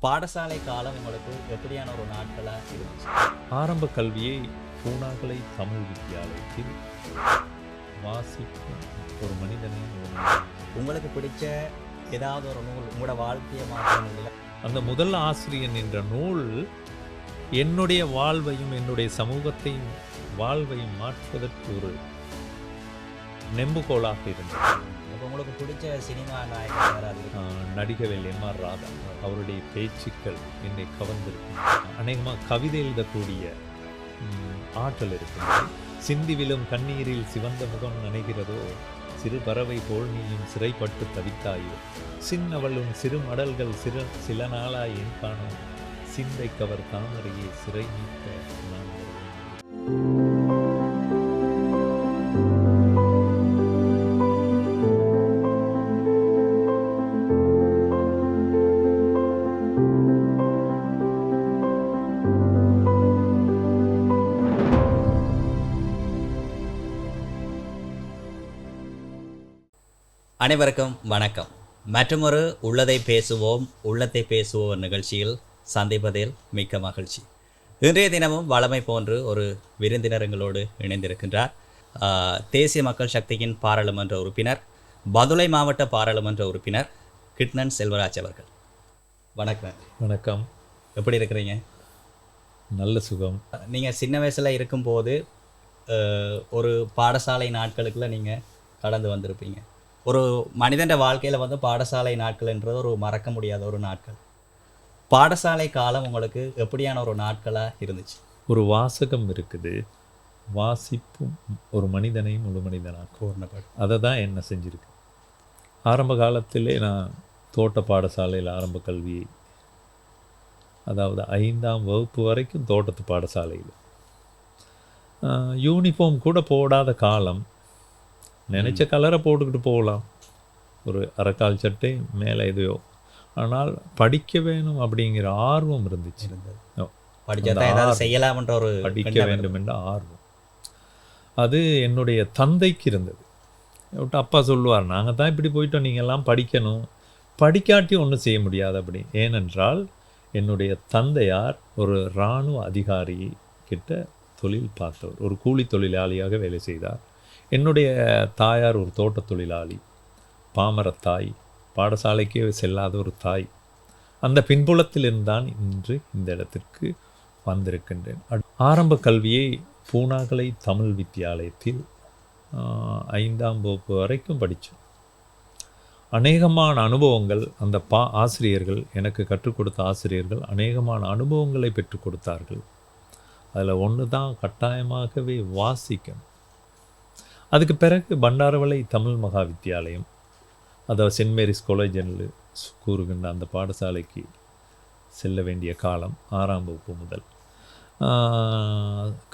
பாடசாலை காலம் உங்களுக்கு எப்படியான ஒரு நாட்களாக இருந்துச்சு? ஆரம்ப கல்வியை பூனாகலை தமிழ் வித்தியாலயத்தில் வாசிக்கும் ஒரு மனிதனை உங்களுக்கு பிடிச்ச ஏதாவது ஒரு நூல் உங்களோட வாழ்க்கையை மாற்ற அந்த முதல் ஆசிரியன் என்ற நூல் என்னுடைய வாழ்வையும் என்னுடைய சமூகத்தையும் வாழ்வையும் மாற்றுவதற்கு ஒரு நெம்புகோலாக இருந்தது. இப்போ உங்களுக்கு பிடிச்ச சினிமா நாயகன் யாராவது? நடிகவேல் எம்.ஆர். ராதா. அவருடைய பேச்சுக்கள் என்னை கவர்ந்திருக்கும். அநேகமாக கவிதை எழுதக்கூடிய ஆற்றல் இருக்கிறது. சிந்தி விழும் கண்ணீரில் சிவந்த முகம் நனைகிறதோ, சிறு பறவை போல் நீயும் சிறைப்பட்டு தவித்தாயோ, சின்னவளும் சிறு மடல்கள் சில நாளாய் என் காணும், சிந்தை கவர் தாமரையே சிறை நீக்க நான் வருவேன். அனைவருக்கும் வணக்கம். மற்றொரு உள்ளதை பேசுவோம் உள்ளத்தை பேசுவோம் நிகழ்ச்சியில் சந்திப்பதில் மிக்க மகிழ்ச்சி. இன்றைய தினமும் வளமை போன்று ஒரு விருந்தினர் எங்களோடு இணைந்திருக்கின்றார். தேசிய மக்கள் சக்தியின் பாராளுமன்ற உறுப்பினர், பதுளை மாவட்ட பாராளுமன்ற உறுப்பினர் கிட்னன் செல்வராஜ் அவர்கள். வணக்கம். வணக்கம். எப்படி இருக்கிறீங்க? நல்ல சுகம். நீங்கள் சின்ன வயசில் இருக்கும்போது ஒரு பாடசாலை நாட்களுக்குள்ள நீங்கள் கடந்து வந்திருப்பீங்க. ஒரு மனிதன் வாழ்க்கையில் வந்து பாடசாலை நாட்கள்ன்றது ஒரு மறக்க முடியாத ஒரு நாட்கள். பாடசாலை காலம் உங்களுக்கு எப்படியான ஒரு நாட்களாக இருந்துச்சு? ஒரு வாசகம் இருக்குது, வாசிப்பும் ஒரு மனிதனையும் முழு மனிதனாக. அதை தான் என்ன செஞ்சுருக்கு. ஆரம்ப காலத்திலே நான் தோட்ட பாடசாலையில் ஆரம்ப கல்வியை, அதாவது 5ஆம் வகுப்பு வரைக்கும் தோட்டத்து பாடசாலையில். யூனிஃபார்ம் கூட போடாத காலம். நினச்ச கலரை போட்டுக்கிட்டு போகலாம், ஒரு அரைக்கால் சட்டை மேலே எதையோ. ஆனால் படிக்க வேணும் அப்படிங்கிற ஆர்வம் இருந்துச்சு. செய்யலாம்ன்ற ஒரு படிக்க வேண்டும் என்ற ஆர்வம் அது என்னுடைய தந்தைக்கு இருந்தது. அப்பா சொல்லுவார், நாங்கள் தான் இப்படி போயிட்டோம், நீங்கள் எல்லாம் படிக்கணும், படிக்காட்டி ஒன்றும் செய்ய முடியாது அப்படி. ஏனென்றால் என்னுடைய தந்தையார் ஒரு இராணுவ அதிகாரி கிட்ட தொழில் பார்த்தவர், ஒரு கூலி தொழிலாளியாக வேலை செய்தார். என்னுடைய தாயார் ஒரு தோட்ட தொழிலாளி, பாமரத்தாய், பாடசாலைக்கே செல்லாத ஒரு தாய். அந்த பின்புலத்திலிருந்தான் இன்று இந்த இடத்திற்கு வந்திருக்கின்றேன். ஆரம்ப கல்வியை பூனாகலை தமிழ் வித்தியாலயத்தில் 5ஆம் வகுப்பு வரைக்கும் படித்தோம். அநேகமான அனுபவங்கள் அந்த ஆசிரியர்கள், எனக்கு கற்றுக் கொடுத்த ஆசிரியர்கள் அநேகமான அனுபவங்களை பெற்றுக் கொடுத்தார்கள். அதில் ஒன்று தான் கட்டாயமாகவே வாசிக்கணும். அதுக்கு பிறகு பண்டாரவளை தமிழ் மகா வித்தியாலயம், அதாவது சென்ட் மேரிஸ் காலேஜ் என்று கூறுகின்ற அந்த பாடசாலைக்கு செல்ல வேண்டிய காலம் 6ஆம் வகுப்பு முதல்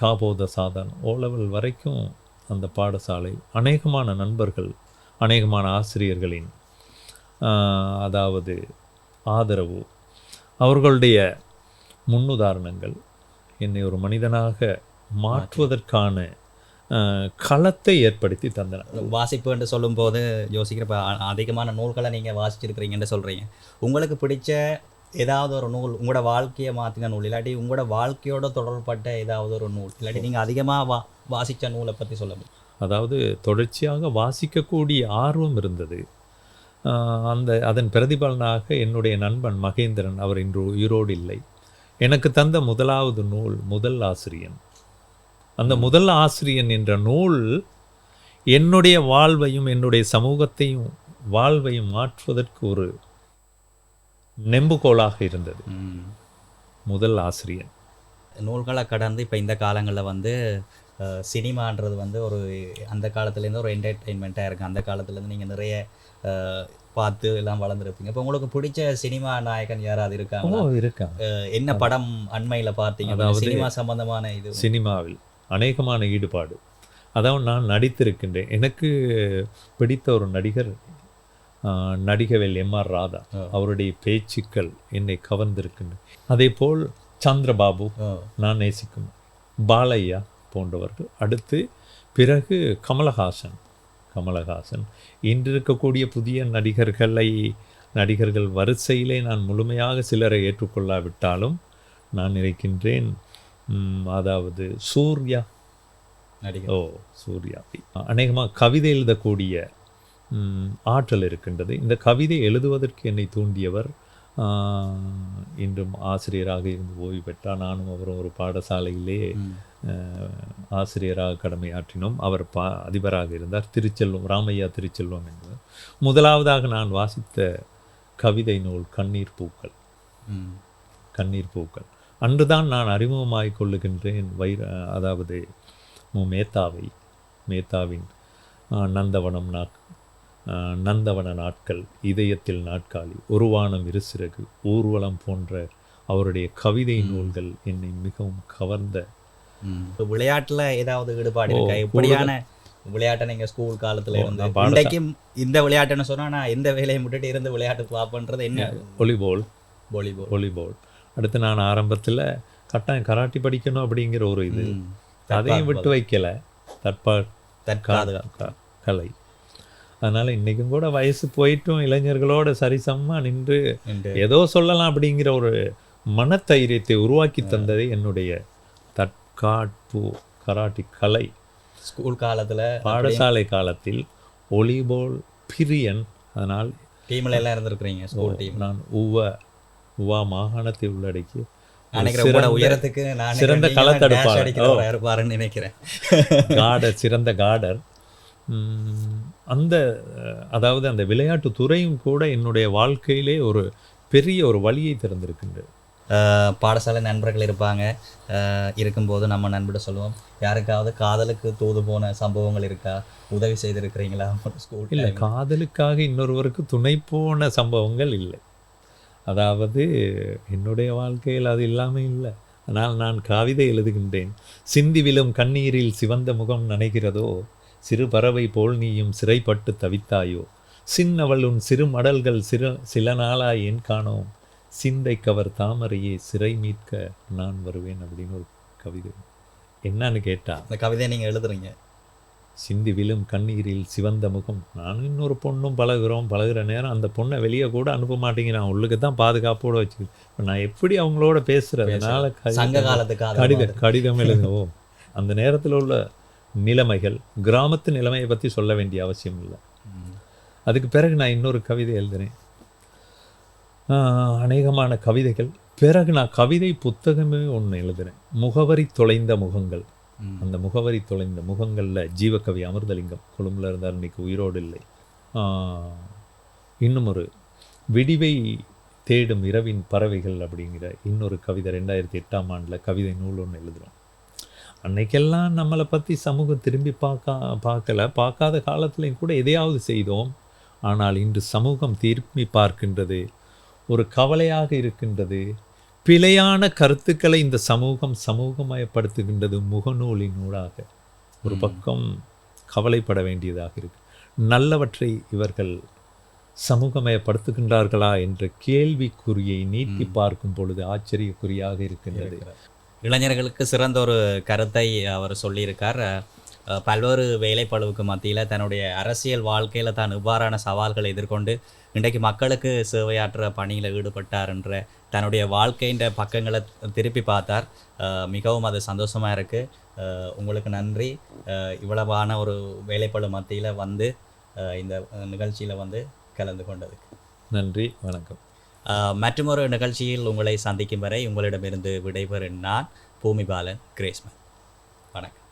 காபோத சாதன் ஓலவல் வரைக்கும் அந்த பாடசாலை. அநேகமான நண்பர்கள், அநேகமான ஆசிரியர்களின் அதாவது ஆதரவு, அவர்களுடைய முன்னுதாரணங்கள் என்னை ஒரு மனிதனாக மாற்றுவதற்கான களத்தை ஏற்படுத்தி தந்தன. வாசிப்பு என்று சொல்லும்போது யோசிக்கிறப்ப அதிகமான நூல்களை நீங்கள் வாசிச்சிருக்கிறீங்கன்னு சொல்கிறீங்க. உங்களுக்கு பிடிச்ச ஏதாவது ஒரு நூல், உங்களோட வாழ்க்கையை மாற்றின நூல், இல்லாட்டி உங்களோட வாழ்க்கையோட தொடர்பட்ட ஏதாவது ஒரு நூல், இல்லாட்டி நீங்கள் அதிகமாக வாசித்த நூலை பற்றி சொல்ல முடியும்? அதாவது தொடர்ச்சியாக வாசிக்கக்கூடிய ஆர்வம் இருந்தது. அதன் பிரதிபலனாக என்னுடைய நண்பன் மகேந்திரன், அவர் இன்று உயிரோடு இல்லை, எனக்கு தந்த முதலாவது நூல் முதல் ஆசிரியன். அந்த முதல் ஆசிரியன் என்ற நூல் என்னுடைய வாழ்வையும் என்னுடைய சமூகத்தையும் வாழ்வையும் மாற்றுவதற்கு ஒரு நெம்புகோலாக இருந்தது. முதல் ஆசிரியன். நூல்களை கடந்து இப்போ இந்த காலங்களில் வந்து சினிமான்றது வந்து ஒரு அந்த காலத்துலேருந்து ஒரு என்டர்டெயின்மெண்ட்டாக இருக்குது. அந்த காலத்துலேருந்து நீங்கள் நிறைய பார்த்து எல்லாம் வளர்ந்துருப்பீங்க. இப்போ உங்களுக்கு பிடிச்ச சினிமா நாயகன் யாராவது இருக்காங்க? என்ன படம் அண்மையில் பார்த்தீங்க? அதாவது சினிமா சம்பந்தமான இது. சினிமாவில் அநேகமான ஈடுபாடு, அதாவது நான் நடித்திருக்கின்றேன். எனக்கு பிடித்த ஒரு நடிகர் நடிகவேல் எம்.ஆர். ராதா. அவருடைய பேச்சுக்கள் என்னை கவர்ந்திருக்கின்றன. அதே போல் சந்திரபாபு நான் நேசிக்கும், பாலையா போன்றவர்கள். அடுத்து பிறகு கமலஹாசன். இன்று இருக்கக்கூடிய புதிய நடிகர்களை நடிகர்கள் வரிசையிலே நான் முழுமையாக சிலரை ஏற்றுக்கொள்ளாவிட்டாலும் நான் நினைக்கின்றேன் அதாவது சூர்யா நடிகர். ஓ சூர்யா அநேகமாக கவிதை எழுதக்கூடிய ஆற்றல் இருக்கின்றது. இந்த கவிதை எழுதுவதற்கு என்னை தூண்டியவர் இன்றும் ஆசிரியராக இருந்து ஓய்வு பெற்றார். நானும் அவரும் ஒரு பாடசாலையிலே ஆசிரியராக கடமையாற்றினோம். அவர் அதிபராக இருந்தார். திருச்செல்வம், ராமையா திருச்செல்வம் என்பவர். முதலாவதாக நான் வாசித்த கவிதை நூல் கண்ணீர் பூக்கள். கண்ணீர் பூக்கள் அன்றுதான் நான் அறிமுகமாகிக் கொள்ளுகின்றேன் அதாவது மேத்தாவின் நந்தவன நாட்கள், இதயத்தில் நாட்காலி, ஒருவானம் இருசிறகு, ஊர்வலம் போன்ற அவருடைய கவிதை நூல்கள் என்னை மிகவும் கவர்ந்த. விளையாட்டுல ஏதாவது ஈடுபாடு இருக்கா? எப்படியான விளையாட்டை நீங்க ஸ்கூல் காலத்துல இருந்து இன்றைக்கும் இந்த விளையாட்டுன்னு சொன்னா நான் எந்த வேலையை விட்டுட்டு இருந்து விளையாட்டு பார்ப்பன்றது என்ன? வாலிபால். அடுத்து நான் ஆரம்பத்தில் கட்டாயம் கராட்டி படிக்கணும் அப்படிங்கிற ஒரு இது, அதையும் விட்டு வைக்கல. கலை. அதனால் இன்றைக்கும் கூட வயசு போயிட்டும் இளைஞர்களோட சரிசமமாக நின்று ஏதோ சொல்லலாம் அப்படிங்கிற ஒரு மனத்தைரியத்தை உருவாக்கி தந்தது என்னுடைய தற்காப்பு கராட்டி கலை. ஸ்கூல் காலத்தில், பாடசாலை காலத்தில் வாலிபால் பிரியன். அதனால் டீமில் எல்லாம் இருந்திருக்கிறீங்க. School team. நான் உவா மாகாணத்தை உள்ளடக்கி உயரத்துக்கு சிறந்த களத்தடுப்பாளர் நினைக்கிறேன். சிறந்த காடர். அந்த அதாவது அந்த விளையாட்டு துறையும் கூட என்னுடைய வாழ்க்கையிலே ஒரு பெரிய ஒரு வழியை திறந்திருக்கின்றது. பாடசாலை நண்பர்கள் இருப்பாங்க, இருக்கும்போது நம்ம நண்பர்கிட்ட சொல்லுவோம், யாருக்காவது காதலுக்கு தூது போன சம்பவங்கள் இருக்கா? உதவி செய்திருக்கிறீங்களா ஸ்கூல்? இல்லை, காதலுக்காக இன்னொருவருக்கு துணை போன சம்பவங்கள் இல்லை. அதாவது என்னுடைய வாழ்க்கையில் அது இல்லாமல் இல்லை. ஆனால் நான் கவிதை எழுதுகின்றேன். சிந்தி விழும் கண்ணீரில் சிவந்த முகம் நனைகிறதோ, சிறு பறவை போல் நீயும் சிறைப்பட்டு தவித்தாயோ, சின்னவள் உன் சிறு மடல்கள் சில நாளாய் ஏன் காணோம், சிந்தை கவர் தாமரையே சிறை மீட்க நான் வருவேன் அப்படின்னு ஒரு கவிதை. என்னன்னு கேட்டா, அந்த கவிதையை நீங்கள் எழுதுறீங்க. சிந்தி விழும் கண்ணீரில் சிவந்த முகம். நானும் இன்னொரு பொண்ணும் பழகுற நேரம் அந்த பொண்ணை வெளியே கூட அனுப்ப மாட்டேங்க, நான் உள்ளுக்கு தான் பாதுகாப்போடு வச்சுக்கிறேன். இப்போ நான் எப்படி அவங்களோட பேசுகிறதுனால சங்க காலத்துக்கு கடிதம் எழுதுவோம். அந்த நேரத்தில் உள்ள நிலைமைகள், கிராமத்து நிலைமையை பற்றி சொல்ல வேண்டிய அவசியம் இல்லை. அதுக்கு பிறகு நான் இன்னொரு கவிதை எழுதுனேன், அநேகமான கவிதைகள். பிறகு நான் கவிதை புத்தகமே ஒன்று எழுதுனேன், முகவரி தொலைந்த முகங்கள். அந்த முகவரி தொலைந்த முகங்களில் ஜீவகவி அமிர்தலிங்கம் கொழும்புல இருந்தார், இன்னைக்கு உயிரோடு இல்லை. இன்னும் ஒரு விடிவை தேடும் இரவின் பறவைகள் அப்படிங்கிற இன்னொரு கவிதை 2008ஆம் ஆண்டில் கவிதை நூல் ஒன்று எழுதுகிறோம். அன்னைக்கெல்லாம் நம்மளை பற்றி சமூகம் திரும்பி பார்க்காத காலத்துலையும் கூட எதையாவது செய்தோம். ஆனால் இன்று சமூகம் திரும்பி பார்க்கின்றது, ஒரு கவலையாக இருக்கின்றது. பிழையான கருத்துக்களை இந்த சமூகமயப்படுத்துகின்றது முகநூலினூடாக. ஒரு பக்கம் கவலைப்பட வேண்டியதாக இருக்கு. நல்லவற்றை இவர்கள் சமூகமயப்படுத்துகின்றார்களா என்ற கேள்விக்குறியை நீட்டி பார்க்கும் பொழுது ஆச்சரியக்குறியாக இருக்கின்றது. இளைஞர்களுக்கு சிறந்த ஒரு கருத்தை அவர் சொல்லியிருக்கார். பல்வேறு வேலைப்பளுவுக்கு மத்தியில் தன்னுடைய அரசியல் வாழ்க்கையில் தான் இவ்வாறான சவால்களை எதிர்கொண்டு இன்றைக்கு மக்களுக்கு சேவையாற்ற பணியில் ஈடுபட்டார் என்ற தன்னுடைய வாழ்க்கைன்ற பக்கங்களை திருப்பி பார்த்தார். மிகவும் அது சந்தோஷமாக இருக்குது. உங்களுக்கு நன்றி. இவ்வளவான ஒரு வேலைப்பளு மத்தியில் வந்து இந்த நிகழ்ச்சியில் வந்து கலந்து கொண்டதுக்கு நன்றி, வணக்கம். மற்றொரு நிகழ்ச்சியில் உங்களை சந்திக்கும் வரை உங்களிடமிருந்து விடைபெறும் நான் பூமிபாலன் கிரேஸ்மன். வணக்கம்.